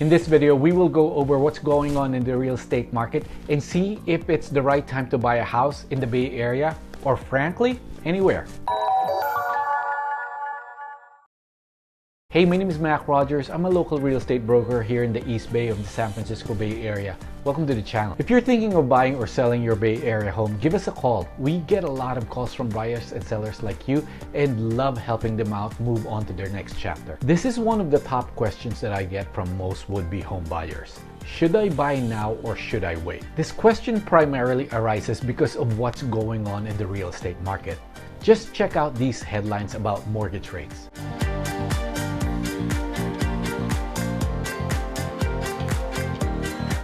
In this video, we will go over what's going on in the real estate market and see if it's the right time to buy a house in the Bay Area or frankly, anywhere. Hey, my name is Mac Rogers. I'm a local real estate broker here in the East Bay of the San Francisco Bay Area. Welcome to the channel. If you're thinking of buying or selling your Bay Area home, give us a call. We get a lot of calls from buyers and sellers like you and love helping them out move on to their next chapter. This is one of the top questions that I get from most would-be home buyers. Should I buy now or should I wait? This question primarily arises because of what's going on in the real estate market. Just check out these headlines about mortgage rates.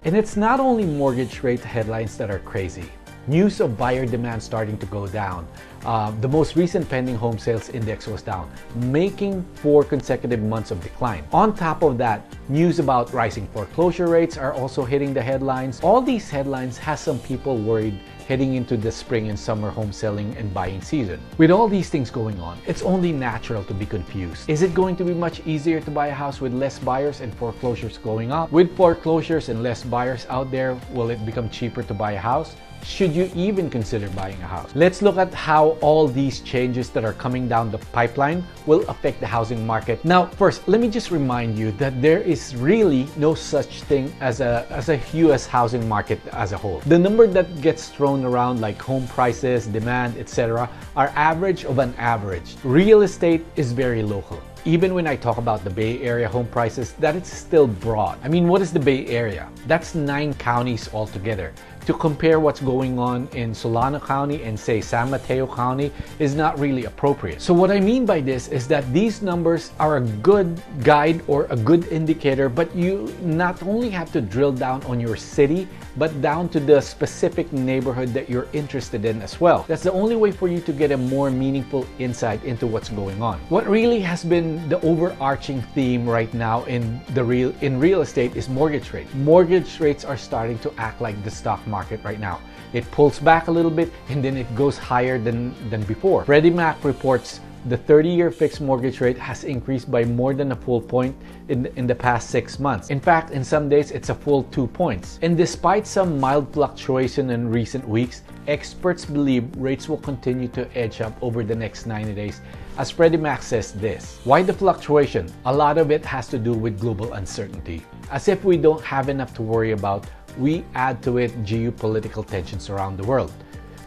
And it's not only mortgage rate headlines that are crazy. News of buyer demand starting to go down. The most recent pending home sales index was down, making 4 consecutive months of decline. On top of that, news about rising foreclosure rates are also hitting the headlines. All these headlines has some people worried heading into the spring and summer home selling and buying season. With all these things going on, it's only natural to be confused. Is it going to be much easier to buy a house with less buyers and foreclosures going up? With foreclosures and less buyers out there, will it become cheaper to buy a house? Should you even consider buying a house? Let's look at how all these changes that are coming down the pipeline will affect the housing market. Now, first, let me just remind you that there is really no such thing as a US housing market as a whole. The number that gets thrown around like home prices, demand, etc. are average of an average. Real estate is very local. Even when I talk about the Bay Area home prices, that is still broad. I mean, what is the Bay Area? That's 9 counties altogether. To compare what's going on in Solano County and say San Mateo County is not really appropriate. So what I mean by this is that these numbers are a good guide or a good indicator, but you not only have to drill down on your city, but down to the specific neighborhood that you're interested in as well. That's the only way for you to get a more meaningful insight into what's going on. What really has been the overarching theme right now in real estate is mortgage rate. Mortgage rates are starting to act like the stock market right now. It pulls back a little bit and then it goes higher than before. Freddie Mac reports the 30-year fixed mortgage rate has increased by more than a full point in the past 6 months. In fact, in some days, it's a full 2 points. And despite some mild fluctuation in recent weeks, experts believe rates will continue to edge up over the next 90 days. As Freddie Mac says this, why the fluctuation? A lot of it has to do with global uncertainty. As if we don't have enough to worry about, we add to it geopolitical tensions around the world.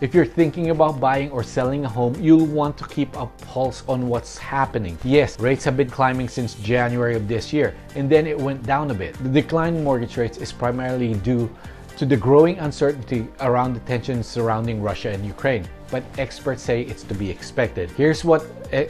If you're thinking about buying or selling a home, you'll want to keep a pulse on what's happening. Yes, rates have been climbing since January of this year, and then it went down a bit. The decline in mortgage rates is primarily due to the growing uncertainty around the tensions surrounding Russia and Ukraine, but experts say it's to be expected. Here's what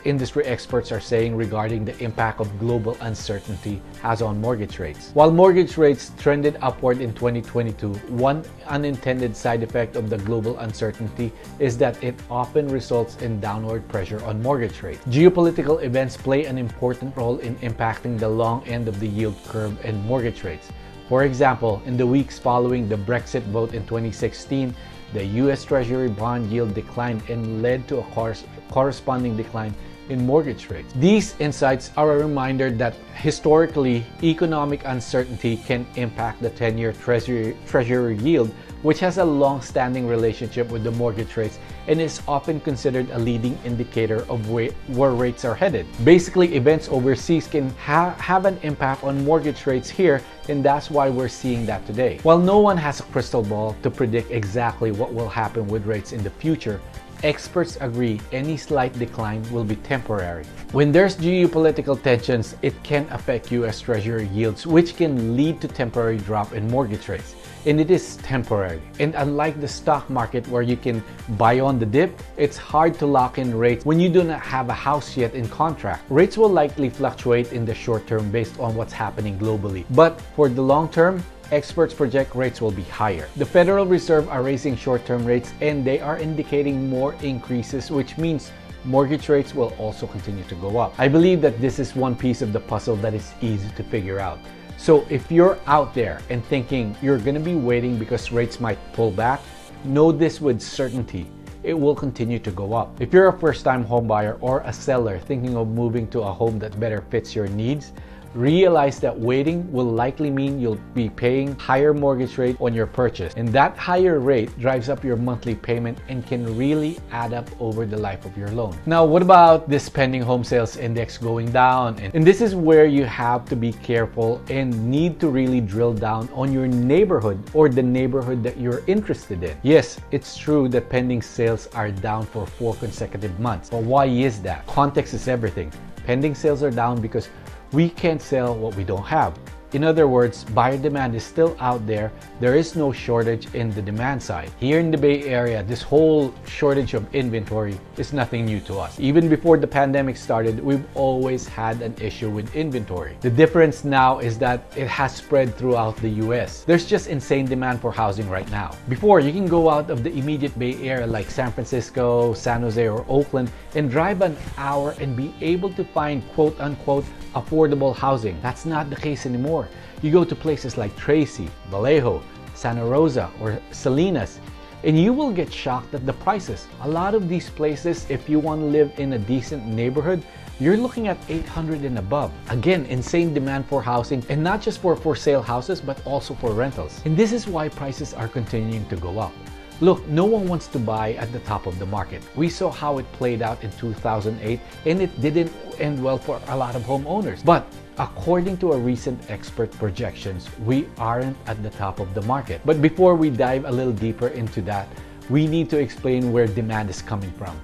industry experts are saying regarding the impact of global uncertainty has on mortgage rates. While mortgage rates trended upward in 2022, one unintended side effect of the global uncertainty is that it often results in downward pressure on mortgage rates. Geopolitical events play an important role in impacting the long end of the yield curve and mortgage rates. For example, in the weeks following the Brexit vote in 2016, the US Treasury bond yield declined and led to a corresponding decline in mortgage rates. These insights are a reminder that historically, economic uncertainty can impact the 10-year Treasury yield, which has a long-standing relationship with the mortgage rates and is often considered a leading indicator of where rates are headed. Basically, events overseas can have an impact on mortgage rates here, and that's why we're seeing that today. While no one has a crystal ball to predict exactly what will happen with rates in the future, experts agree any slight decline will be temporary. When there's geopolitical tensions, it can affect US Treasury yields, which can lead to temporary drop in mortgage rates. And it is temporary. And unlike the stock market where you can buy on the dip, it's hard to lock in rates when you do not have a house yet in contract. Rates will likely fluctuate in the short term based on what's happening globally. But for the long term, experts project rates will be higher. The Federal Reserve are raising short-term rates and they are indicating more increases, which means mortgage rates will also continue to go up. I believe that this is one piece of the puzzle that is easy to figure out. So if you're out there and thinking you're going to be waiting because rates might pull back, know this with certainty. It will continue to go up. If you're a first-time home buyer or a seller thinking of moving to a home that better fits your needs, realize that waiting will likely mean you'll be paying higher mortgage rate on your purchase. And that higher rate drives up your monthly payment and can really add up over the life of your loan. Now, what about this pending home sales index going down? And this is where you have to be careful and need to really drill down on your neighborhood or the neighborhood that you're interested in. Yes, it's true that pending sales are down for 4 consecutive months. But why is that? Context is everything. Pending sales are down because we can't sell what we don't have. In other words, buyer demand is still out there. There is no shortage in the demand side. Here in the Bay Area, this whole shortage of inventory is nothing new to us. Even before the pandemic started, we've always had an issue with inventory. The difference now is that it has spread throughout the US. There's just insane demand for housing right now. Before, you can go out of the immediate Bay Area like San Francisco, San Jose, or Oakland and drive an hour and be able to find quote-unquote affordable housing. That's not the case anymore. You go to places like Tracy, Vallejo, Santa Rosa, or Salinas, and you will get shocked at the prices. A lot of these places, if you want to live in a decent neighborhood, you're looking at $800 and above. Again, insane demand for housing, and not just for sale houses, but also for rentals. And this is why prices are continuing to go up. Look, no one wants to buy at the top of the market. We saw how it played out in 2008, and it didn't end well for a lot of homeowners. But according to a recent expert projections, we aren't at the top of the market. But before we dive a little deeper into that, we need to explain where demand is coming from.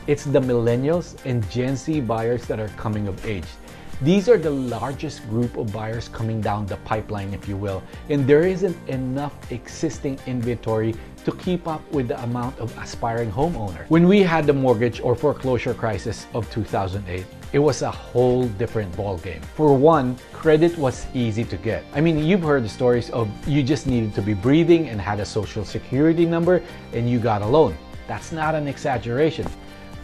It's the millennials and Gen Z buyers that are coming of age. These are the largest group of buyers coming down the pipeline, if you will, and there isn't enough existing inventory to keep up with the amount of aspiring homeowners. When we had the mortgage or foreclosure crisis of 2008, it was a whole different ballgame. For one, credit was easy to get. I mean, you've heard the stories of you just needed to be breathing and had a social security number and you got a loan. That's not an exaggeration.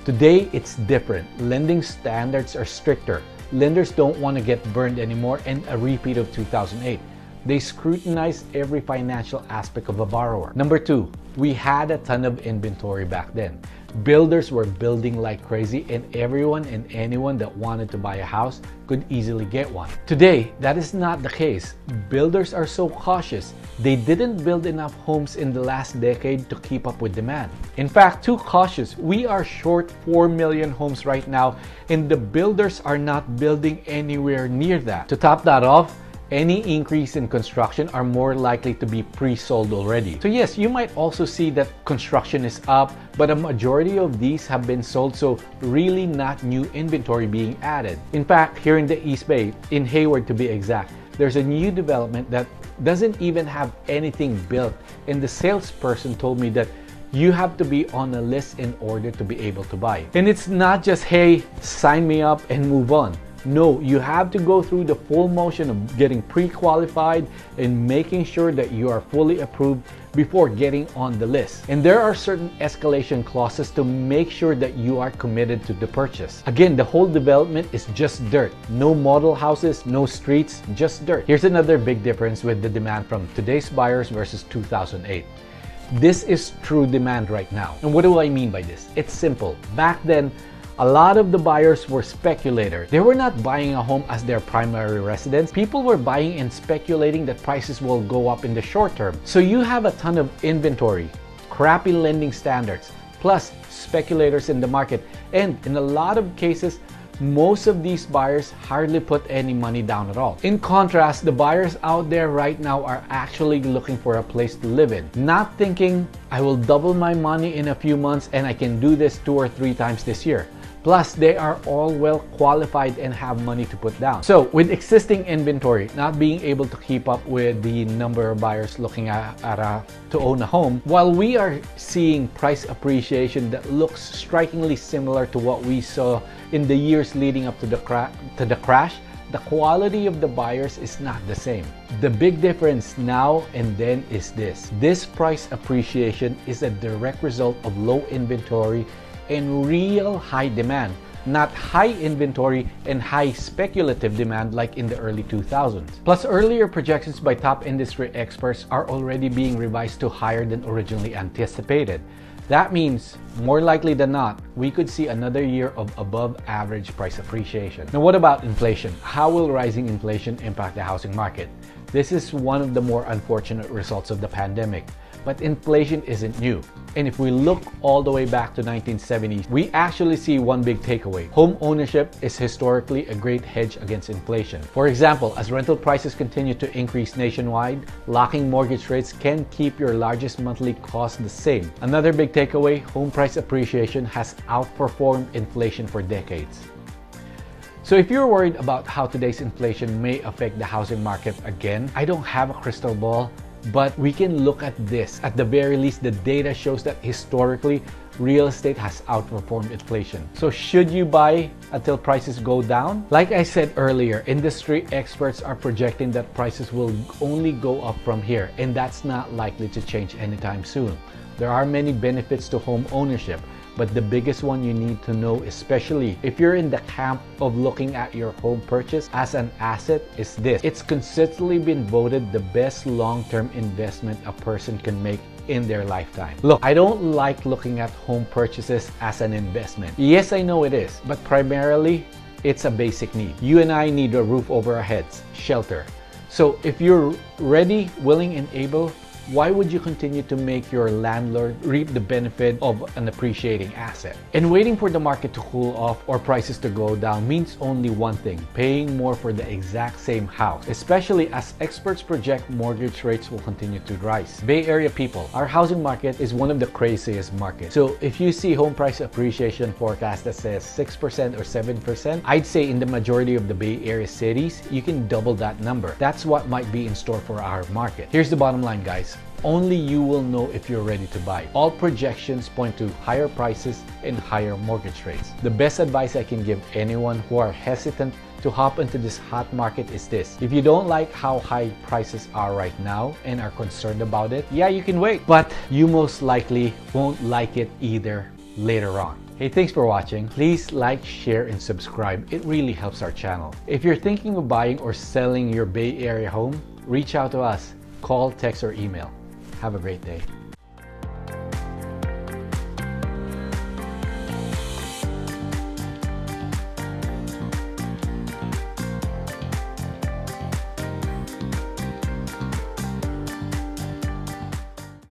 Today, it's different. Lending standards are stricter. Lenders don't want to get burned anymore, and a repeat of 2008. They scrutinize every financial aspect of a borrower. Number two, we had a ton of inventory back then. Builders were building like crazy, and everyone and anyone that wanted to buy a house could easily get one. Today, that is not the case. Builders are so cautious. They didn't build enough homes in the last decade to keep up with demand. In fact, too cautious. We are short 4 million homes right now, and the builders are not building anywhere near that. To top that off, any increase in construction are more likely to be pre-sold already. So yes, you might also see that construction is up, but a majority of these have been sold, so really not new inventory being added. In fact, here in the East Bay, in Hayward to be exact, there's a new development that doesn't even have anything built, and the salesperson told me that you have to be on a list in order to be able to buy. And it's not just, hey, sign me up and move on. No, you have to go through the full motion of getting pre-qualified and making sure that you are fully approved before getting on the list. And there are certain escalation clauses to make sure that you are committed to the purchase. Again, the whole development is just dirt. No model houses, no streets, just dirt. Here's another big difference with the demand from today's buyers versus 2008. This is true demand right now. And what do I mean by this? It's simple. Back then, a lot of the buyers were speculators. They were not buying a home as their primary residence. People were buying and speculating that prices will go up in the short term. So you have a ton of inventory, crappy lending standards, plus speculators in the market. And in a lot of cases, most of these buyers hardly put any money down at all. In contrast, the buyers out there right now are actually looking for a place to live in, not thinking, I will double my money in a few months and I can do this 2 or 3 times this year. Plus, they are all well qualified and have money to put down. So with existing inventory not being able to keep up with the number of buyers looking to own a home, while we are seeing price appreciation that looks strikingly similar to what we saw in the years leading up to the crash, the quality of the buyers is not the same. The big difference now and then is this. This price appreciation is a direct result of low inventory and real high demand, not high inventory and high speculative demand like in the early 2000s. Plus, earlier projections by top industry experts are already being revised to higher than originally anticipated. That means, more likely than not, we could see another year of above-average price appreciation. Now, what about inflation? How will rising inflation impact the housing market? This is one of the more unfortunate results of the pandemic. But inflation isn't new. And if we look all the way back to 1970s, we actually see one big takeaway. Home ownership is historically a great hedge against inflation. For example, as rental prices continue to increase nationwide, locking mortgage rates can keep your largest monthly cost the same. Another big takeaway, home price appreciation has outperformed inflation for decades. So if you're worried about how today's inflation may affect the housing market again, I don't have a crystal ball, but we can look at this. At the very least, the data shows that historically, real estate has outperformed inflation. So should you buy until prices go down? Like I said earlier, industry experts are projecting that prices will only go up from here, and that's not likely to change anytime soon. There are many benefits to home ownership, but the biggest one you need to know, especially if you're in the camp of looking at your home purchase as an asset, is this. It's consistently been voted the best long-term investment a person can make in their lifetime. Look, I don't like looking at home purchases as an investment. Yes, I know it is, but primarily, it's a basic need. You and I need a roof over our heads, shelter. So if you're ready, willing, and able, why would you continue to make your landlord reap the benefit of an appreciating asset? And waiting for the market to cool off or prices to go down means only one thing: paying more for the exact same house, especially as experts project mortgage rates will continue to rise. Bay Area people, our housing market is one of the craziest markets. So if you see home price appreciation forecast that says 6% or 7%, I'd say in the majority of the Bay Area cities, you can double that number. That's what might be in store for our market. Here's the bottom line, guys. Only you will know if you're ready to buy. All projections point to higher prices and higher mortgage rates. The best advice I can give anyone who are hesitant to hop into this hot market is this: if you don't like how high prices are right now and are concerned about it, yeah, you can wait, but you most likely won't like it either later on. Hey, thanks for watching. Please like, share, and subscribe. It really helps our channel. If you're thinking of buying or selling your Bay Area home, reach out to us. Call, text, or email. Have a great day.